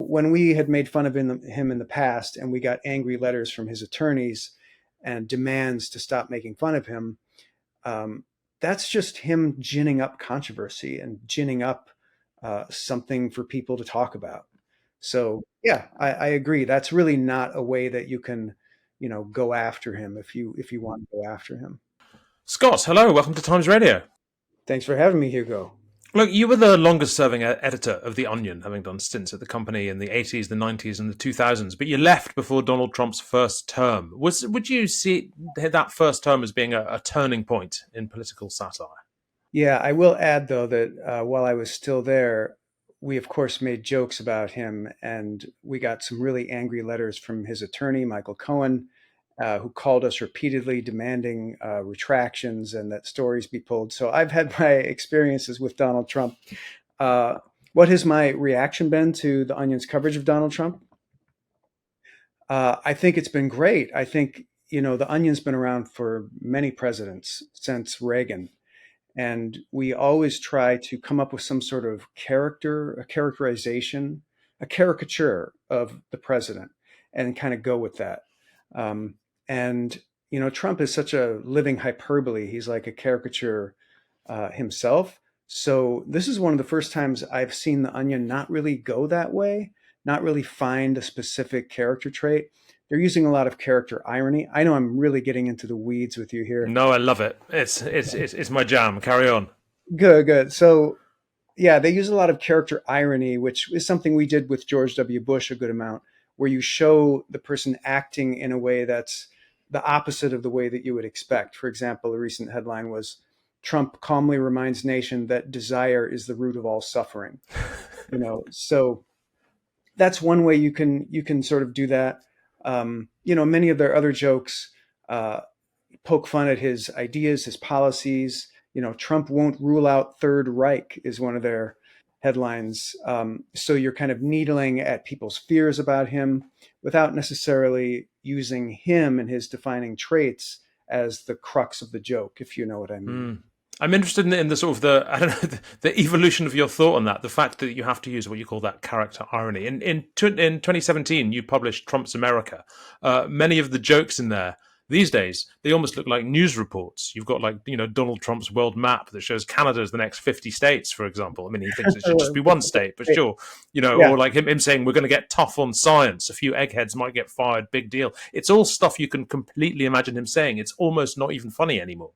when we had made fun of him in the past and we got angry letters from his attorneys and demands to stop making fun of him, um, that's just him ginning up controversy and ginning up something for people to talk about. So yeah, I agree. That's really not a way that you can, go after him if you want to go after him. Scott, hello, welcome to Times Radio. Thanks for having me, Hugo. Look, you were the longest serving editor of The Onion, having done stints at the company in the 80s, the 90s, and the 2000s, but you left before Donald Trump's first term. Would you see that first term as being a turning point in political satire? Yeah, I will add though that while I was still there, we of course made jokes about him, and we got some really angry letters from his attorney, Michael Cohen, who called us repeatedly demanding retractions and that stories be pulled. So I've had my experiences with Donald Trump. Uh, what has my reaction been to the Onion's coverage of Donald Trump? I think it's been great. I think, the Onion's been around for many presidents since Reagan. And we always try to come up with some sort of character, a characterization, a caricature of the president and kind of go with that. Um, and, Trump is such a living hyperbole. He's like a caricature himself. So this is one of the first times I've seen The Onion not really go that way, not really find a specific character trait. They're using a lot of character irony. I know I'm really getting into the weeds with you here. No, I love it. It's my jam. Carry on. Good, good. So yeah, they use a lot of character irony, which is something we did with George W. Bush a good amount, where you show the person acting in a way that's the opposite of the way that you would expect. For example, a recent headline was Trump calmly reminds nation that desire is the root of all suffering. So that's one way you can sort of do that. Many of their other jokes poke fun at his ideas, his policies. Trump won't rule out Third Reich is one of their headlines. So you're kind of needling at people's fears about him without necessarily using him and his defining traits as the crux of the joke, if you know what I mean. I'm interested in the sort of the I don't know the evolution of your thought on that. The fact that you have to use what you call that character irony. In 2017, you published Trump's America. Many of the jokes in there these days, they almost look like news reports. You've got Donald Trump's world map that shows Canada as the next 50 states, for example. I mean, he thinks it should just be one state, but sure, Yeah. or like him saying we're going to get tough on science. A few eggheads might get fired. Big deal. It's all stuff you can completely imagine him saying. It's almost not even funny anymore.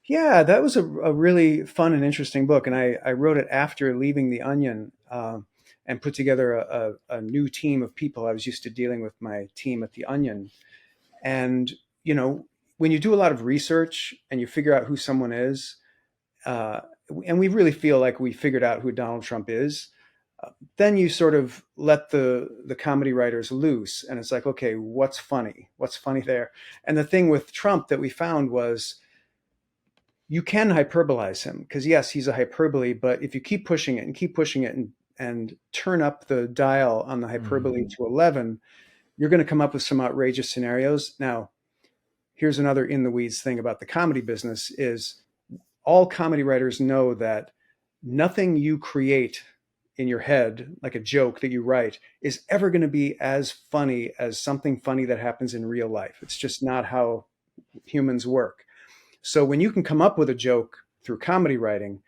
Yeah, that was a really fun and interesting book. And I wrote it after leaving The Onion and put together a new team of people. I was used to dealing with my team at The Onion. And, when you do a lot of research and you figure out who someone is, uh, and we really feel like we figured out who Donald Trump is, then you sort of let the comedy writers loose. And it's like, okay, what's funny? What's funny there? And the thing with Trump that we found was, you can hyperbolize him because yes, he's a hyperbole, but if you keep pushing it and keep pushing it and turn up the dial on the hyperbole to 11, you're going to come up with some outrageous scenarios. Now, here's another in the weeds thing about the comedy business is all comedy writers know that nothing you create in your head, like a joke that you write, is ever going to be as funny as something funny that happens in real life. It's just not how humans work. So when you can come up with a joke through comedy writing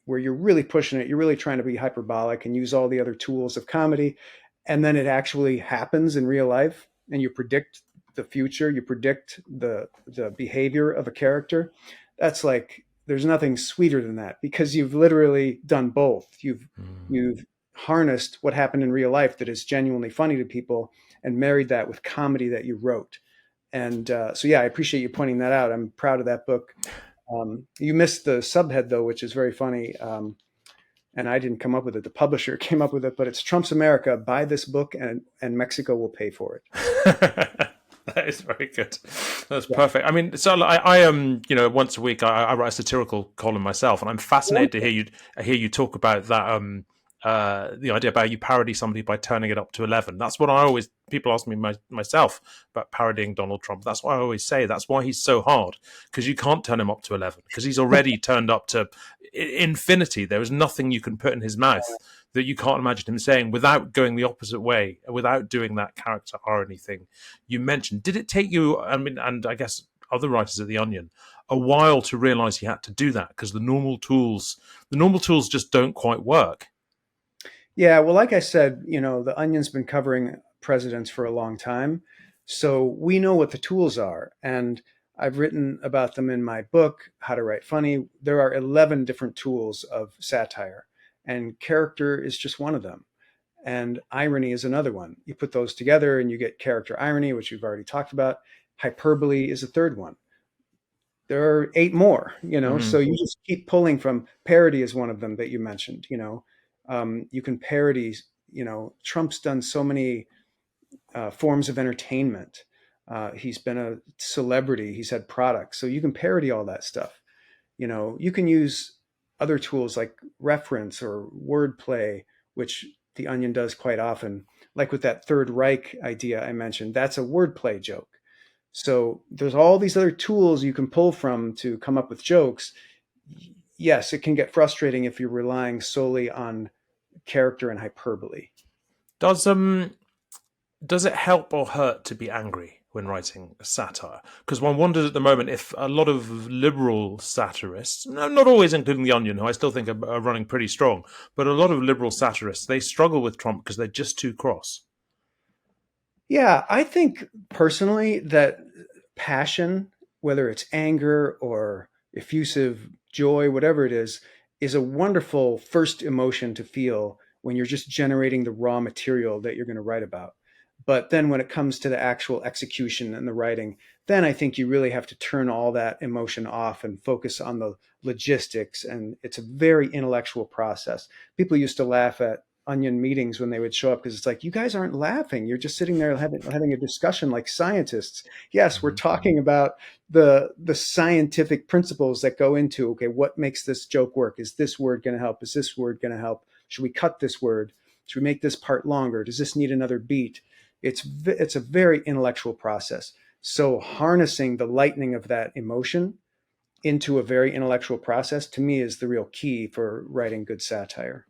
where you're really pushing it, you're really trying to be hyperbolic and use all the other tools of comedy, and then it actually happens in real life and you predict the future, you predict the behavior of a character, that's like there's nothing sweeter than that because you've literally done both. You've harnessed what happened in real life that is genuinely funny to people and married that with comedy that you wrote. And so, yeah, I appreciate you pointing that out. I'm proud of that book. You missed the subhead, though, which is very funny. And I didn't come up with it. The publisher came up with it, but it's Trump's America. Buy this book and Mexico will pay for it. That is very good. That's Yeah. perfect. I mean, so I am, once a week I write a satirical column myself, and I'm fascinated to hear you talk about that. The idea about you parody somebody by turning it up to 11. That's what people ask me myself about parodying Donald Trump. That's what I always say. That's why he's so hard, because you can't turn him up to 11 because he's already turned up to infinity. There is nothing you can put in his mouth that you can't imagine him saying without going the opposite way, without doing that character irony thing you mentioned. Did it take you, I mean, and I guess other writers at The Onion, a while to realize you had to do that because the normal tools just don't quite work? Yeah, well, like I said, the Onion's been covering presidents for a long time, so we know what the tools are, and I've written about them in my book, How to Write Funny. There are 11 different tools of satire, and character is just one of them, and irony is another one. You put those together and you get character irony, which we've already talked about. Hyperbole is a third one. There are eight more, so Mm-hmm. you just keep pulling from. Parody is one of them that you mentioned. You can parody. Trump's done so many forms of entertainment. He's been a celebrity. He's had products, so you can parody all that stuff. You can use other tools like reference or wordplay, which the Onion does quite often. Like with that Third Reich idea I mentioned, that's a wordplay joke. So there's all these other tools you can pull from to come up with jokes. Yes, it can get frustrating if you're relying solely on character and hyperbole. Does does it help or hurt to be angry when writing satire? Because one wonders at the moment if a lot of liberal satirists, not always including The Onion, who I still think are running pretty strong, but a lot of liberal satirists, they struggle with Trump because they're just too cross. Yeah, I think personally that passion, whether it's anger or effusive joy, whatever it is a wonderful first emotion to feel when you're just generating the raw material that you're going to write about. But then when it comes to the actual execution and the writing, then I think you really have to turn all that emotion off and focus on the logistics. And it's a very intellectual process. People used to laugh at Onion meetings when they would show up because it's like, you guys aren't laughing. You're just sitting there having a discussion like scientists. Yes, we're Mm-hmm. talking about the scientific principles that go into, okay, what makes this joke work? Is this word going to help? Is this word going to help? Should we cut this word? Should we make this part longer? Does this need another beat? It's a very intellectual process. So harnessing the lightning of that emotion into a very intellectual process to me is the real key for writing good satire.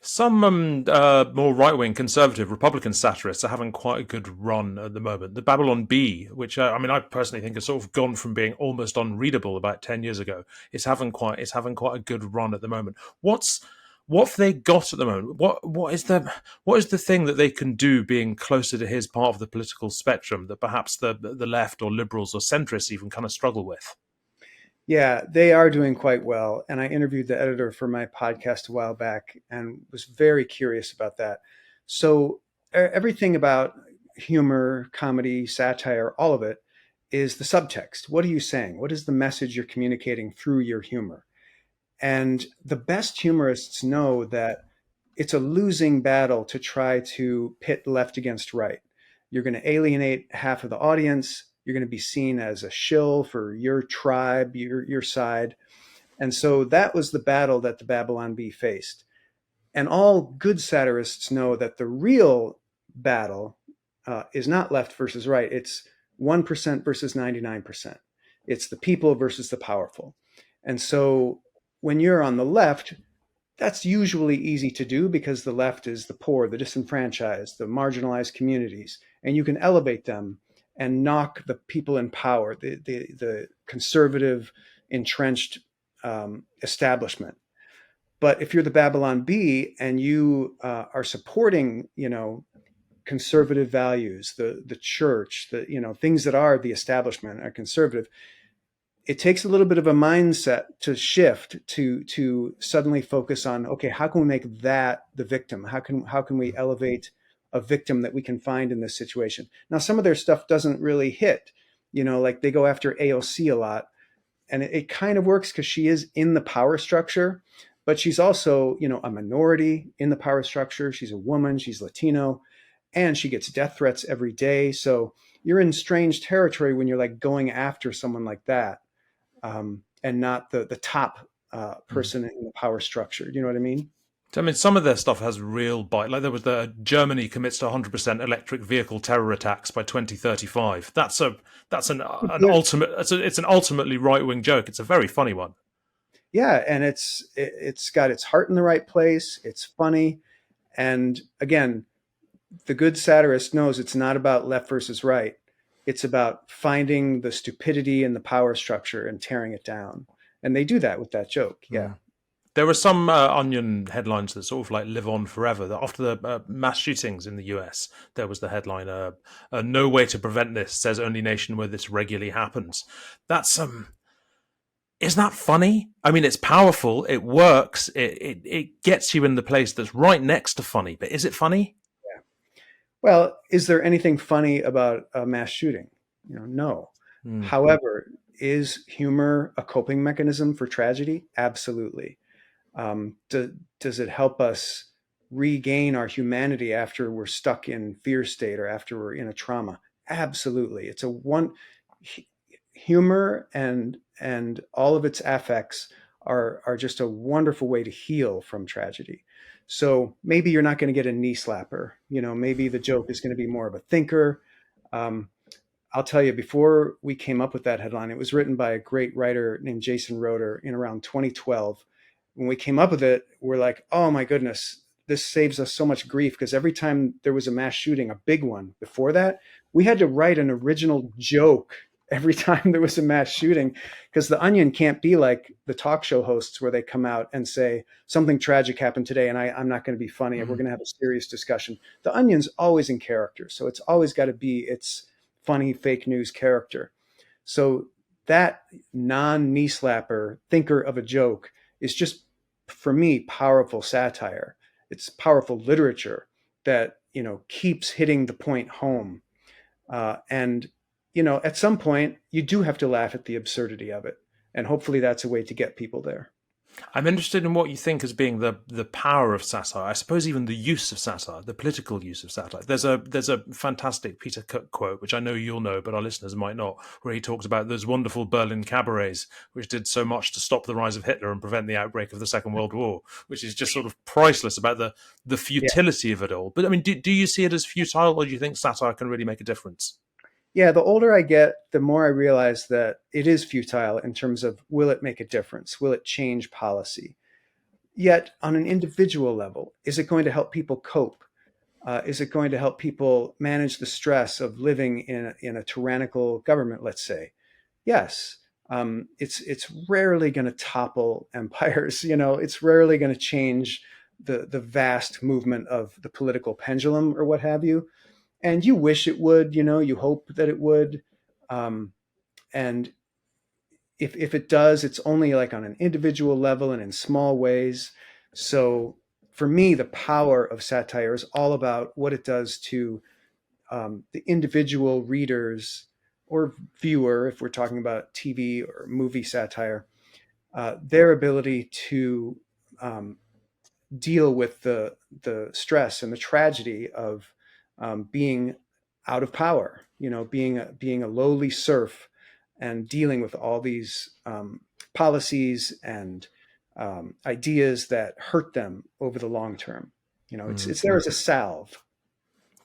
Some more right wing conservative Republican satirists are having quite a good run at the moment. The Babylon Bee, which I mean, I personally think has sort of gone from being almost unreadable about 10 years ago, it's having quite a good run at the moment. What have they got at the moment? What is the thing that they can do, being closer to his part of the political spectrum, that perhaps the left or liberals or centrists even kind of struggle with? Yeah, they are doing quite well. And I interviewed the editor for my podcast a while back and was very curious about that. So, everything about humor, comedy, satire, all of it is the subtext. What are you saying? What is the message you're communicating through your humor? And the best humorists know that it's a losing battle to try to pit left against right. You're going to alienate half of the audience. You're going to be seen as a shill for your tribe, your side. And so that was the battle that the Babylon Bee faced. And all good satirists know that the real battle is not left versus right. It's 1% versus 99%. It's the people versus the powerful. And so when you're on the left, that's usually easy to do because the left is the poor, the disenfranchised, the marginalized communities, and you can elevate them and knock the people in power, the conservative, entrenched establishment. But if you're the Babylon Bee and you are supporting, conservative values, the church, things that are the establishment are conservative, it takes a little bit of a mindset to shift to suddenly focus on, okay, how can we make that the victim? How can we elevate a victim that we can find in this situation? Now, some of their stuff doesn't really hit, like they go after AOC a lot, and it kind of works because she is in the power structure, but she's also, a minority in the power structure. She's a woman, she's Latino, and she gets death threats every day. So you're in strange territory when you're like going after someone like that, and not the top person in the power structure. You know what I mean? So, I mean, some of their stuff has real bite. Like there was the Germany commits to 100% electric vehicle terror attacks by 2035. That's an Good. ultimate. It's an ultimately right wing joke. It's a very funny one. Yeah, and it's got its heart in the right place. It's funny, And again, the good satirist knows it's not about left versus right. It's about finding the stupidity in the power structure and tearing it down. And they do that with that joke. Yeah. Mm. There were some Onion headlines that sort of like live on forever. That after the mass shootings in the US, there was the headline: "No way to prevent this," says only nation where this regularly happens. That's Is that funny? I mean, it's powerful. It works. It gets you in the place that's right next to funny. But is it funny? Yeah. Well, is there anything funny about a mass shooting? No. Mm. However, is humor a coping mechanism for tragedy? Absolutely. Does it help us regain our humanity after we're stuck in fear state or after we're in a trauma? Absolutely. It's a one humor and all of its affects are just a wonderful way to heal from tragedy. So maybe you're not going to get a knee slapper. Maybe the joke is going to be more of a thinker. Um, I'll tell you, before we came up with that headline, it was written by a great writer named Jason Roeder in around 2012. When we came up with it, we're like, oh my goodness, this saves us so much grief, because every time there was a mass shooting, a big one before that, we had to write an original joke every time there was a mass shooting, because the Onion can't be like the talk show hosts where they come out and say something tragic happened today and I'm not going to be funny and we're Mm. going to have a serious discussion. The Onion's always in character, so it's always got to be its funny fake news character. So that non-knee slapper thinker of a joke is just, for me, powerful satire. It's powerful literature that keeps hitting the point home. And at some point, you do have to laugh at the absurdity of it, and hopefully, that's a way to get people there. I'm interested in what you think as being the power of satire. I suppose even the use of satire, the political use of satire. There's a fantastic Peter Cook quote, which I know you'll know, but our listeners might not, where he talks about those wonderful Berlin cabarets, which did so much to stop the rise of Hitler and prevent the outbreak of the Second World War, which is just sort of priceless about the Yeah. futility of it all. But I mean, do you see it as futile, or do you think satire can really make a difference? Yeah, the older I get, the more I realize that it is futile in terms of, will it make a difference? Will it change policy? Yet, on an individual level, is it going to help people cope? Is it going to help people manage the stress of living in a tyrannical government, let's say? Yes. It's rarely going to topple empires. It's rarely going to change the vast movement of the political pendulum or what have you. And you wish it would. You hope that it would. Um, and if it does, it's only like on an individual level and in small ways. So for me, the power of satire is all about what it does to the individual readers or viewer, if we're talking about TV or movie satire, their ability to um, deal with the stress and the tragedy of being out of power, being a lowly serf and dealing with all these policies and ideas that hurt them over the long term. It's there as a salve.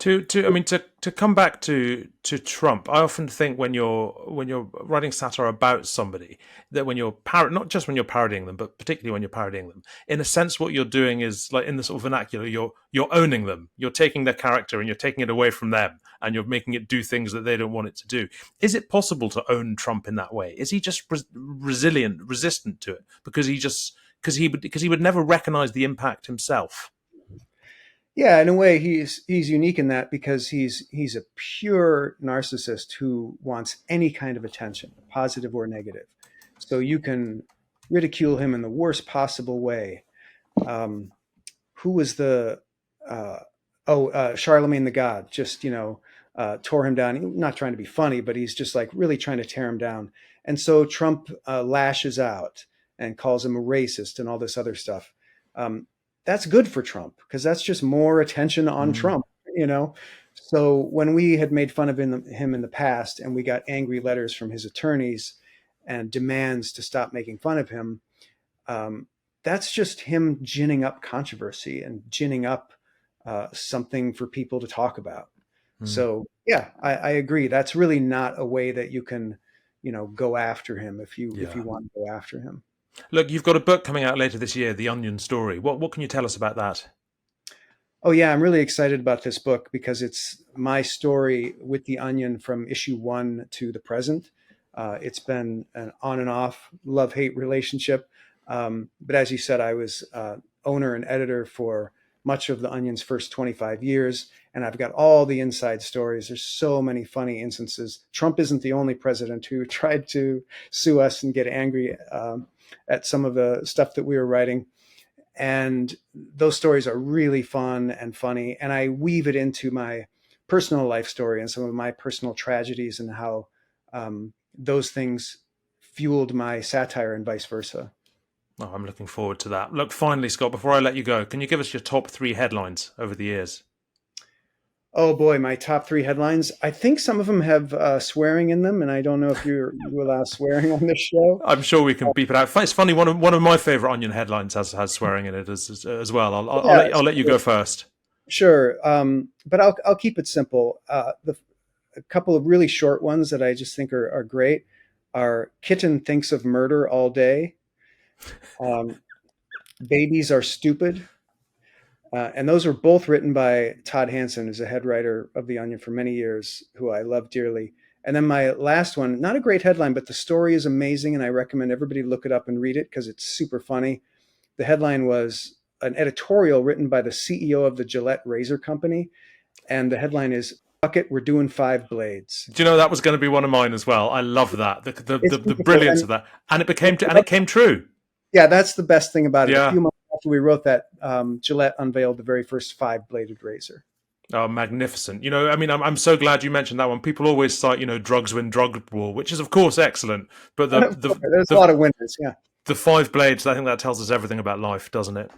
I mean to come back to Trump, I often think when you're writing satire about somebody, that when you're not just when you're parodying them, but particularly when you're parodying them, in a sense what you're doing is, like, in the sort of vernacular, you're owning them. You're taking their character and you're taking it away from them, and you're making it do things that they don't want it to do. Is it possible to own Trump in that way? Is he just resistant to it because he would never recognize the impact himself? Yeah, in a way, he's unique in that, because he's a pure narcissist who wants any kind of attention, positive or negative. So you can ridicule him in the worst possible way. Um, who was the Charlemagne the God? Just tore him down. Not trying to be funny, but he's just like really trying to tear him down. And so Trump lashes out and calls him a racist and all this other stuff. Um, that's good for Trump, because that's just more attention on Mm. Trump. You know. So when we had made fun of him in the past, and we got angry letters from his attorneys and demands to stop making fun of him, um, that's just him ginning up controversy and ginning up something for people to talk about. Mm. So yeah, I agree. That's really not a way that you can, go after him if you Yeah. want to go after him. Look, you've got a book coming out later this year, The Onion Story. What can you tell us about that? Oh yeah, I'm really excited about this book because it's my story with the Onion from issue one to the present. It's been an on and off love-hate relationship. But as you said, I was owner and editor for much of the Onion's first 25 years, and I've got all the inside stories. There's so many funny instances. Trump isn't the only president who tried to sue us and get angry at some of the stuff that we were writing, and those stories are really fun and funny, and I weave it into my personal life story and some of my personal tragedies and how those things fueled my satire and vice versa. Oh, I'm looking forward to that. Look, finally, Scott, before I let you go, can you give us your top three headlines over the years? Oh boy, my top three headlines. I think some of them have swearing in them, and I don't know if you allow swearing on this show. I'm sure we can beep it out. It's funny. One of my favorite Onion headlines has swearing in it as well. Yeah, I'll let you go first. sure. But I'll keep it simple. A couple of really short ones that I just think are great are Kitten thinks of murder all day. Um, Babies are stupid. And those were both written by Todd Hanson, who's a head writer of The Onion for many years, who I love dearly. And then my last one, not a great headline, but the story is amazing, and I recommend everybody look it up and read it because it's super funny. The headline was an editorial written by the CEO of the Gillette Razor Company, and the headline is "Fuck it, we're doing 5 blades." Do you know that was going to be one of mine as well? I love that It's the beautiful, brilliance and of that, and it came true. yeah, that's the best thing about it. A Yeah. few months after we wrote that, Gillette unveiled the very first 5 bladed razor. Oh, magnificent! I mean, I'm so glad you mentioned that one. People always cite, drugs win drug war, which is of course excellent, but There's a lot of winners. Yeah. the 5 blades, I think that tells us everything about life, doesn't it?